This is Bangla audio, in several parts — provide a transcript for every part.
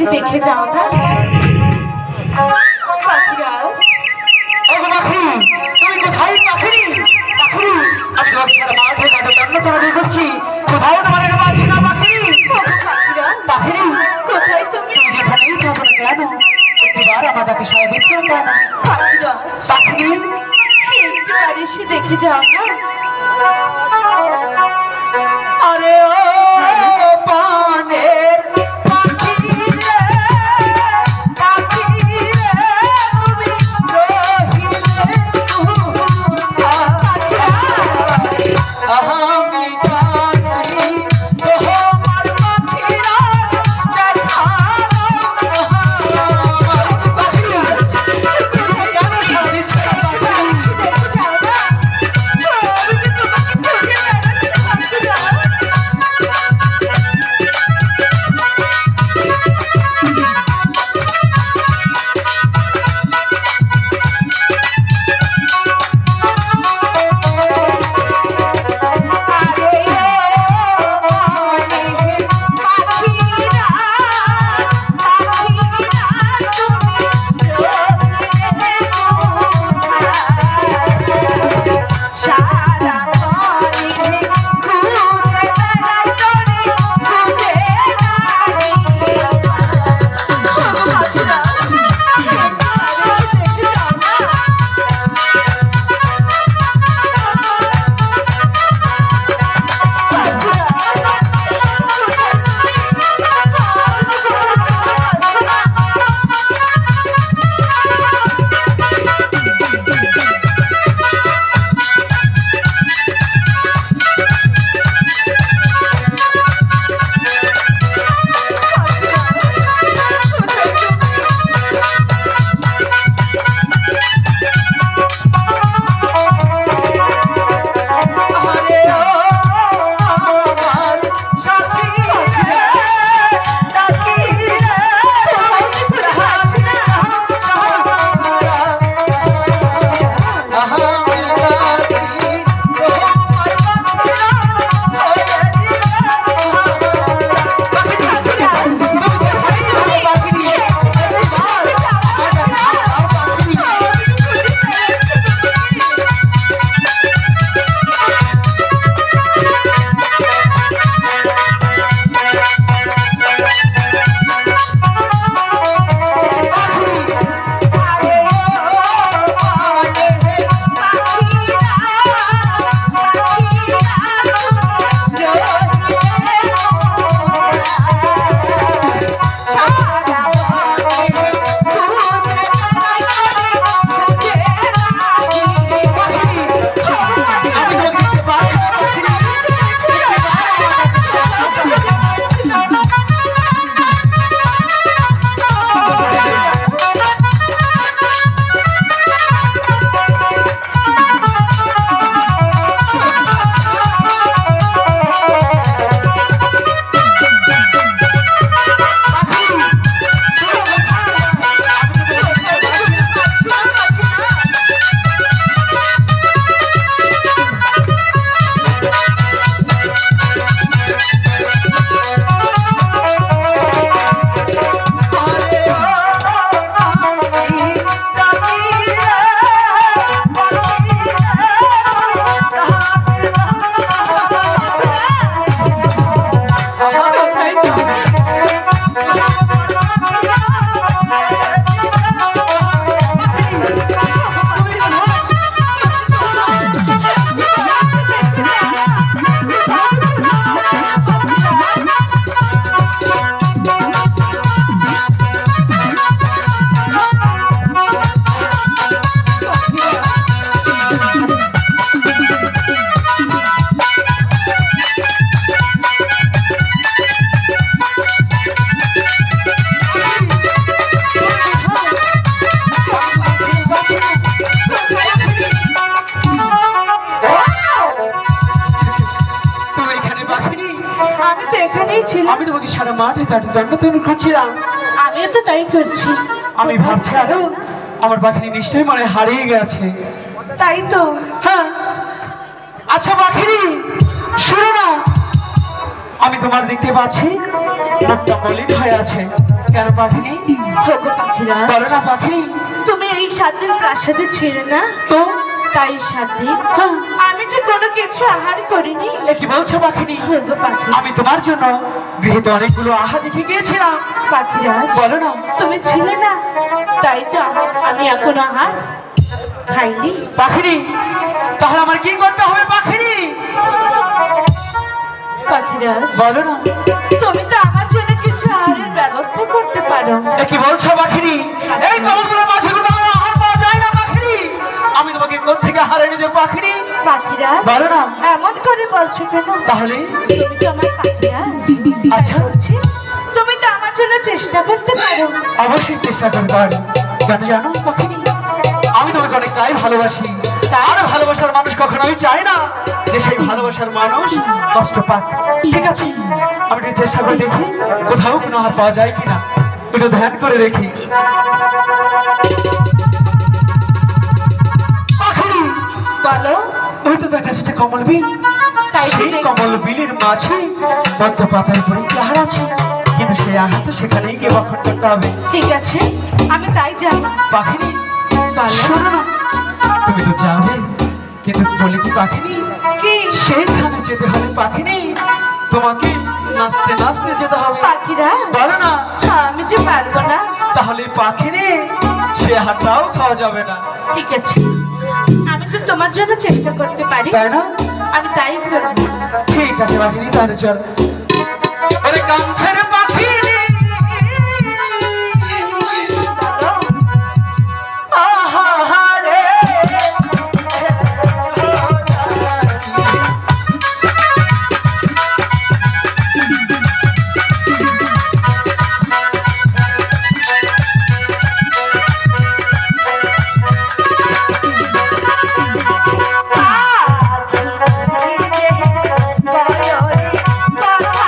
এসে দেখে যাও না। তুমি কোথায় পাখিনি? পাখিনি, আমি তোমাকে সারা মাঠে কাটে কান্না তোমাকে করছি, কোথাও তোমাদের পাচ্ছি না পাখিনি। পাখিনি কোথায় তুমি? যেখানেই থাকো না কেন, একটিবার আমার তাকে সহযোগ করে কেন? পাখিনি একবার এসে দেখে যাও না। আরে ও পানের পাখি রে, পাখি রে, তুমি রহিলে আমি ডাকি তোমার পাখিরা দেখা পাখি কেন সারি আমি তোমাকে সারা মাঠে কাটে দণ্ড তৈরি করছিলাম। আমিও তো তাই করছি। আমি ভাবছি আরো আমার পাখিনি নিশ্চয়ই মনে হারিয়ে গেছে। তাই তো। হ্যাঁ, আচ্ছা পাখিনি শোনো না, আমি তোমার দেখতে পাচ্ছি মুখটা মলিন হয়ে আছে। কেন পাখিনি? ওগো পাখিরা, বলো না পাখিনি। তুমি এই 7 দিন প্রাসাদে ছিলে না, তো তাই 7 দিন হ্যাঁ, আমি যে কোনো কিছু আহার করিনি। এ কি বলছো পাখিনি? ওগো পাখি, আমি তোমার জন্য গৃহেতে অনেকগুলো আহার রেখে গিয়েছিলাম। পাখিরা, বলো না তুমি ছিলে না, তাই তো আমি এখন আহার খাইনি। পাখিনি, তাহলে আমার কি করতে হবে পাখিনি? পাখিরা, বলো না। তুমি তো আমার জন্য কিছু আহারের ব্যবস্থা করতে পারো। এ কি বলছো পাখিনি? এই কমলগুলোর মাঝে কোথাও আহার পাওয়া যায় না পাখিনি। আমি তোমাকে কোত্থেকে আহার এনে দেবো পাখিনি? পাখিরা, বলো না। এমন করে বলছো কেন? তাহলে তুমি তো আমার পাখিরা, আচ্ছা, বলছি, তুমি তো আমার জন্য চেষ্টা করতে পারো। অবশ্যই চেষ্টা করতে পারি। কেন জানো পাখিনি? আমি তোমাকে অনেকটাই ভালোবাসি। তাই? আর ভালোবাসার মানুষ কখনোই চায় না যে সেই ভালোবাসার মানুষ কষ্ট পাক। ঠিক আছে, আমি একটু চেষ্টা করে দেখি কোথাও কোনো আহার পাওয়া যায় কিনা। একটু ধ্যান করে দেখি। পাখিনি, বলো। ওই তো দেখা যাচ্ছে কমল বিল। তাই তো সেই দেখছি। কমল বিলের মাঝে পদ্ম পাতার উপরে কি আহার আছে, কিন্তু সেই আহার তো সেখানেই গিয়ে বক্ষণ করতে হবে। ঠিক আছে, আমি তাই যাই। পাখিনি, বলো। শোনো না, তুমি তো যাবে, কিন্তু বলি কি পাখিনি, কি? সেইখানে যেতে হবে পাখিনি। তোমাকে নাচতে নাচতে যেতে হবে। পাখিরা, বলো না। আমি যে পারবো না। তাহলে পাখিনি সে হাতটাও খাওয়া যাবে না। ঠিক আছে, আমি তো তোমার জন্য চেষ্টা করতে পারি, তাই না? আমি তাই করবো। ঠিক আছে পাখিনি, তাহলে চল। ওরে কাঞ্চের পাখিনি, আহারে পাখি রে, বলো রে কথা,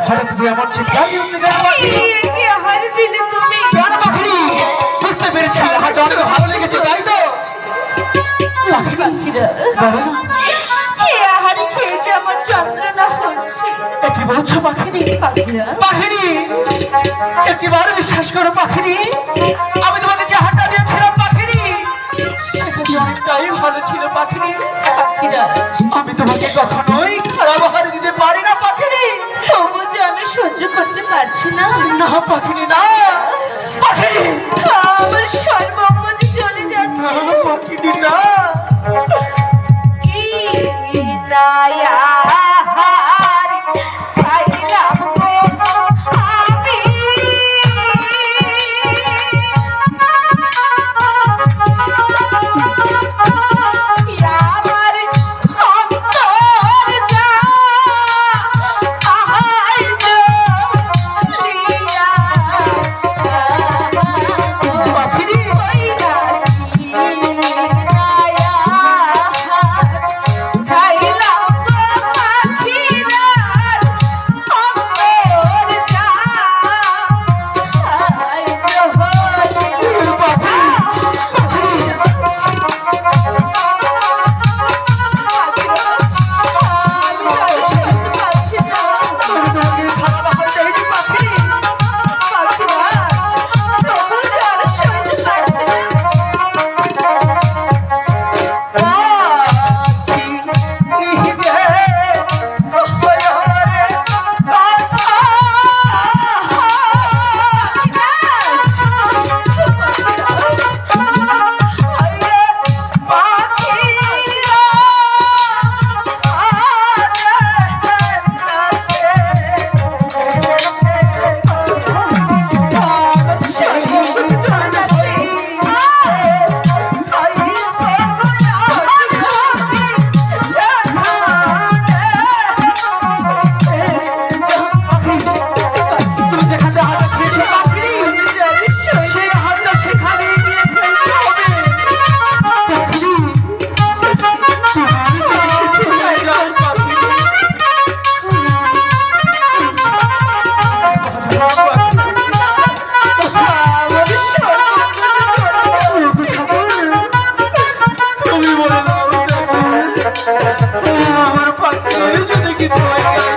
হঠাৎ যে এমন চিৎকার দিয়ে উঠলে কেন পাখি? কি আহার দিলে তুমি? কেন পাখি? বুঝতে পেরেছি আহারটা অনেক ভালো লেগেছে তাই তো? পাখিরা এই আহার খেয়ে যে আমার যন্ত্রণা হচ্ছে। এ কি বলছো পাখিনি? পাখিরা পাখিনি একবার বিশ্বাস করো পাখিনি, আমি তোমাকে যে আহারটা দিয়েছিলাম পাখিনি সেটা যে অনেকটাই ভালো ছিল পাখিনি। পাখিরা আমি তোমাকে কখনোই খারাপ আহার দিতে পারি না পাখিনি। তবু যে আমি সহ্য করতে পারছি না। না পাখিনি না পাখিনি আমার সর্বঙ্গ যে চলে যাচ্ছে। না পাখিনি না। কি নায়ার খাইলাম গো আমি। আমার অন্তর যা আহাই জ্বলিয়া পাখিনি ওই রাখি নায়া খাইলাম গো পাখিরার অন্তর যা আহাই আমি তোমাকে খারাপ আহার দেয়নি পাখিনি। তুমি যেখানে আহারটা খেয়েছো পাখিনি সেই আহারটা সেখানেই নিয়ে ফেলতে হবে পাখিনি। তুমি যদি চলে যাও পাখিনি। তুমি বলে দাও আমার পাখির যদি কিছু হয়ে যায়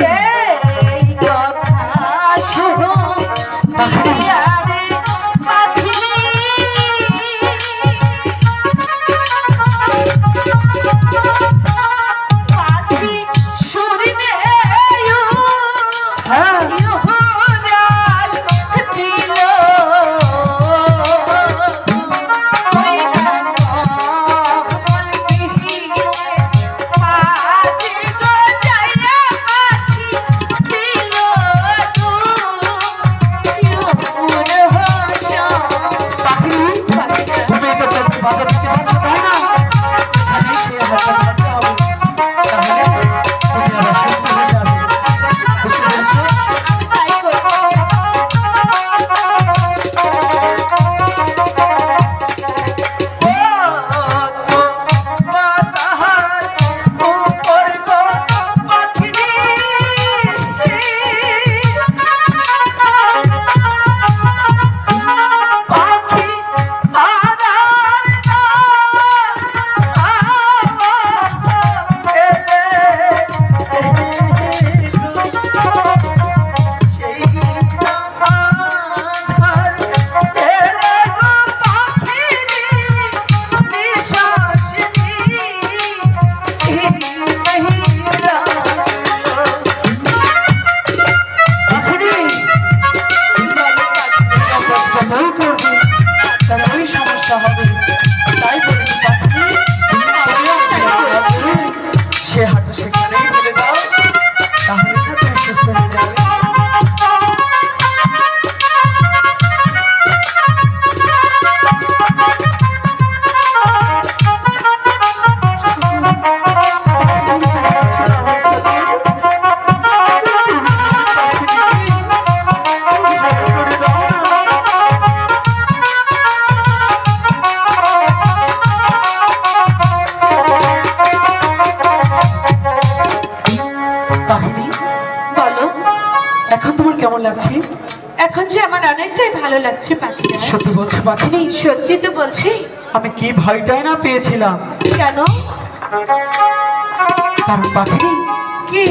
এই তোমার কেমন লাগছে? এখন যে আমার অনেকটাই ভালো লাগছে পাখিরাজ। সত্যি বলছো পাখিনি? সত্যি তো বলছি। আমি কি ভয়টাই না পেয়েছিলাম। কেন? কারণ পাখিনি, কি?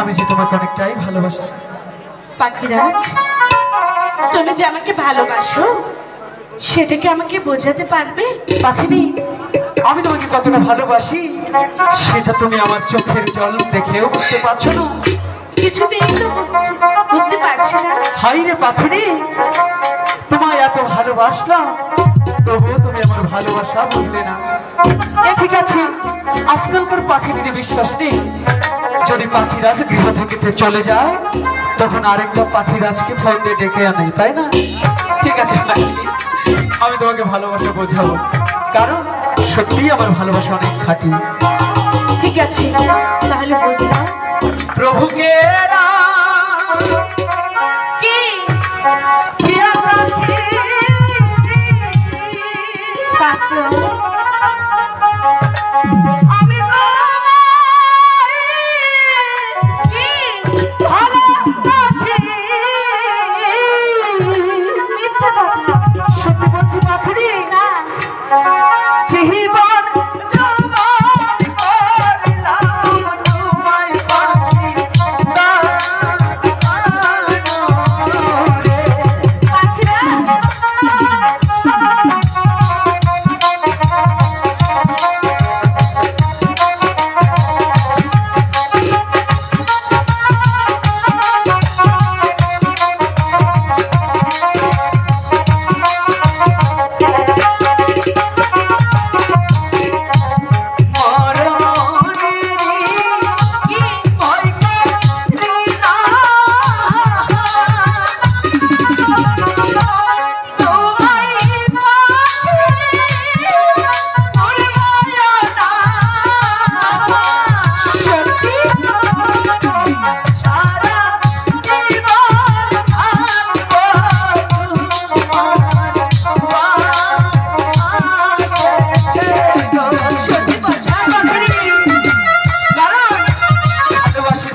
আমি যে তোমাকে অনেকটাই ভালোবাসি। পাখিরাজ, তুমি যে আমাকে ভালোবাসো সেটাকে আমাকে বোঝাতে পারবে? পাখিনি, আমি তোমাকে কতটা ভালোবাসি সেটা তুমি আমার চোখের জল দেখেও বুঝতে পারছো না। কিছুতেই তো বুঝতে পারছি না। হাই রে পাখিনি, তোমায় এত ভালোবাসলাম তবুও তুমি আমার ভালোবাসা বুঝলে না। ঠিক আছে, আজকালকার পাখিদের বিশ্বাস নেই। যদি পাখিরাজ গৃহ থেকে চলে যায় তখন আরেকটা পাখিরাজকে ফোন দিয়ে ডেকে আনে, তাই না? ঠিক আছে পাখিনি, আমি তোমাকে ভালোবাসা বোঝাবো, কারণ সত্যিই আমার ভালোবাসা অনেক খাঁটি। ঠিক আছে, তাহলে বুঝলাম। প্রভুকে কি? আমি সত্যি বলছি পাখি না, জীবন জবান করলাম তোমায় পাখি রে।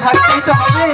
থাকতেই তো হবে।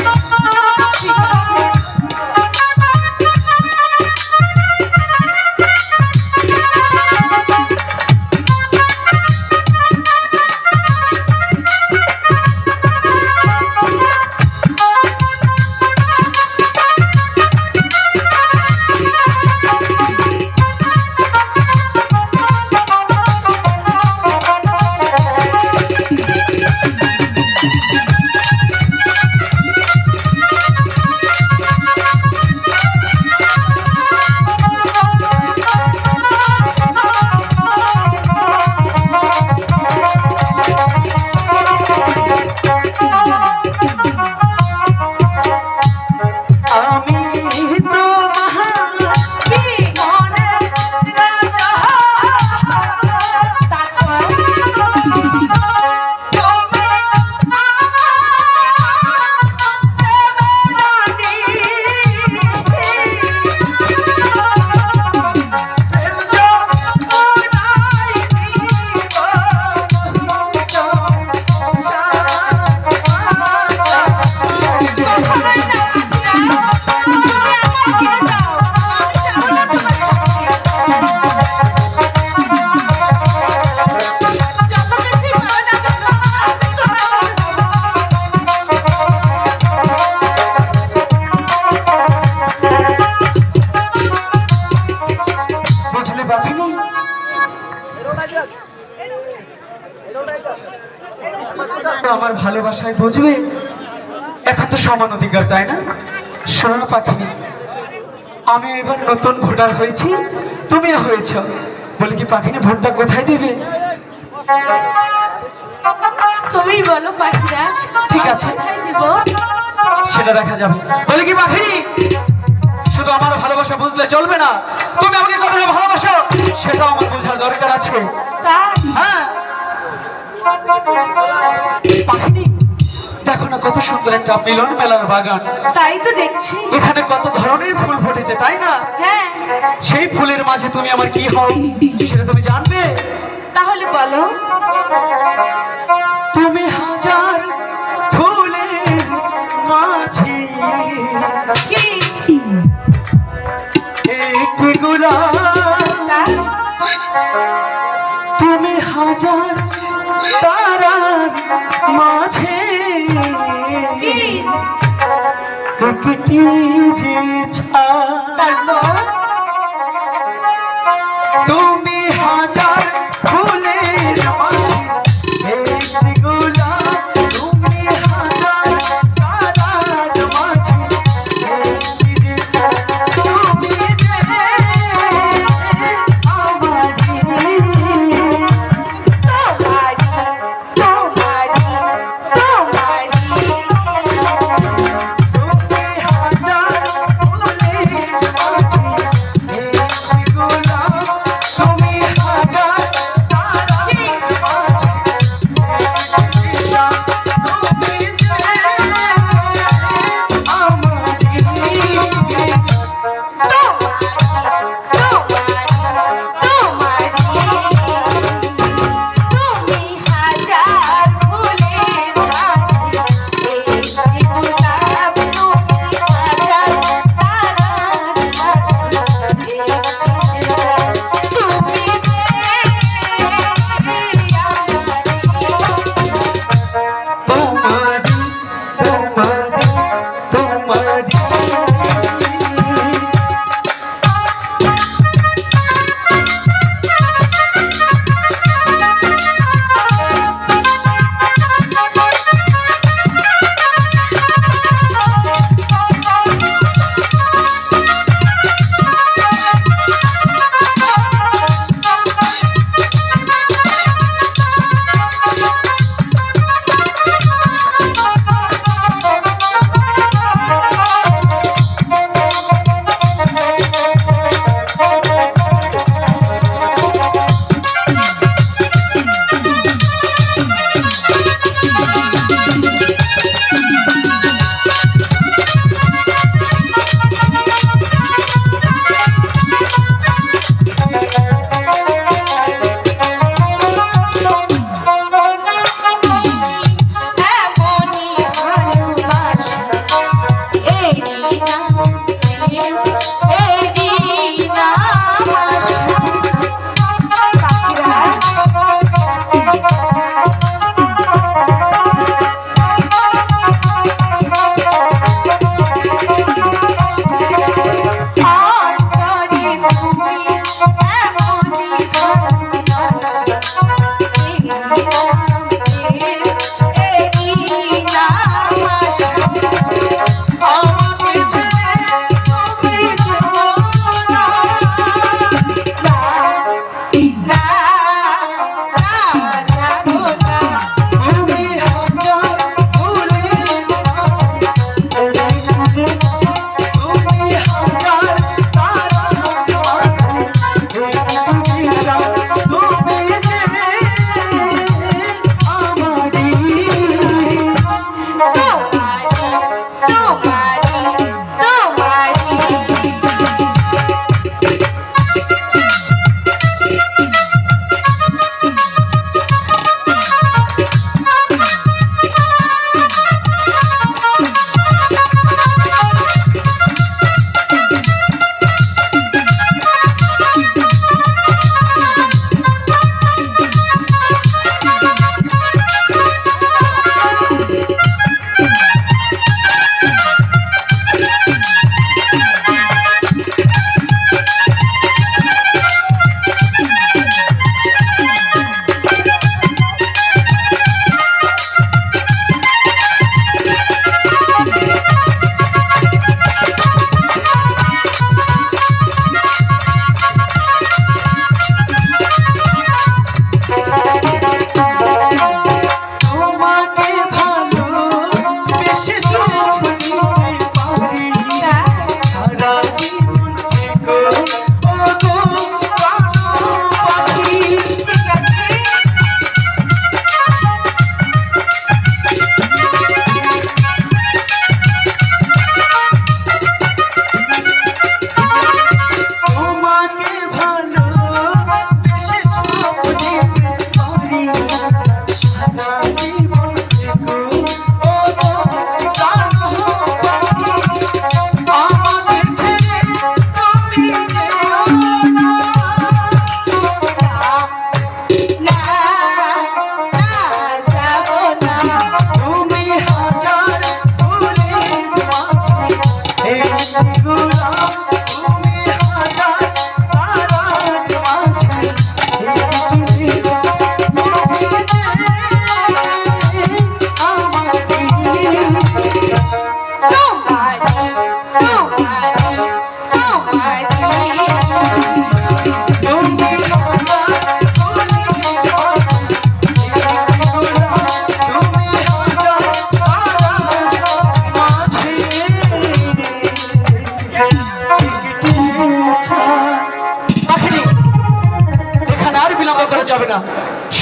আমার ভালোবাসায় বুঝবে, এখন তো সমান অধিকার, তাই না? শোনো পাখিনি, আমি এবার নতুন ভোটার হয়েছি, তুমিও হয়েছ, বলে কি পাখিনি ভোটটা কোথায় দেবে? তুমি বলো পাখিরাজ। ঠিক আছে, কোথায় দেব সেটা দেখা যাবে। বলে কি পাখিনি, শুধু আমার ভালোবাসা বুঝলে চলবে না, তুমি আমাকে কতটা ভালোবাসো সেটাও আমার বোঝার দরকার আছে। তাই? হ্যাঁ পাখিনি, দেখো না কত সুন্দর একটা মিলন মেলার বাগান। তাই তো দেখছি। এখানে কত ধরনের ফুল ফুটেছে, তাই না? হ্যাঁ। সেই ফুলের মাঝে তুমি আমার কি হও সেটা তুমি জানবে? তাহলে বলো। তুমি হাজার ফুলের মাঝে কি একটি গোলাপ তুমি হাজার তারার মাঝে কি একটি যে ছায়া তারপর তুমি হাজার ফুলের মাঝে একটি গোলাপ তুমি হাজার তারার মাঝে একটি যে ছায়া তুমি যে আমারই তুমি হাজার ফুলের মাঝে একটি গোলাপ তুমি হাজার তারার মাঝে একটি চাঁদ তুমি যে আমারই তোমারি তোমারি তোমারি আমাকে ছেড়ে তুমি যেও না তুমি হাজার ফুলের মাঝে তুমি হাজার তারার মাঝে একটি চাঁদ তুমি যে আমারই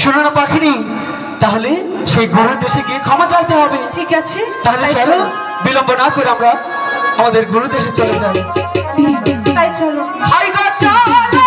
শোনো না পাখিনি, তাহলে সেই গুরুর দেশে গিয়ে ক্ষমা চাইতে হবে। ঠিক আছে, তাহলে তাই চলো, বিলম্ব না করে আমরা আমাদের গুরু দেশে চলে যাই। তাই চলো। হাই গো চলো।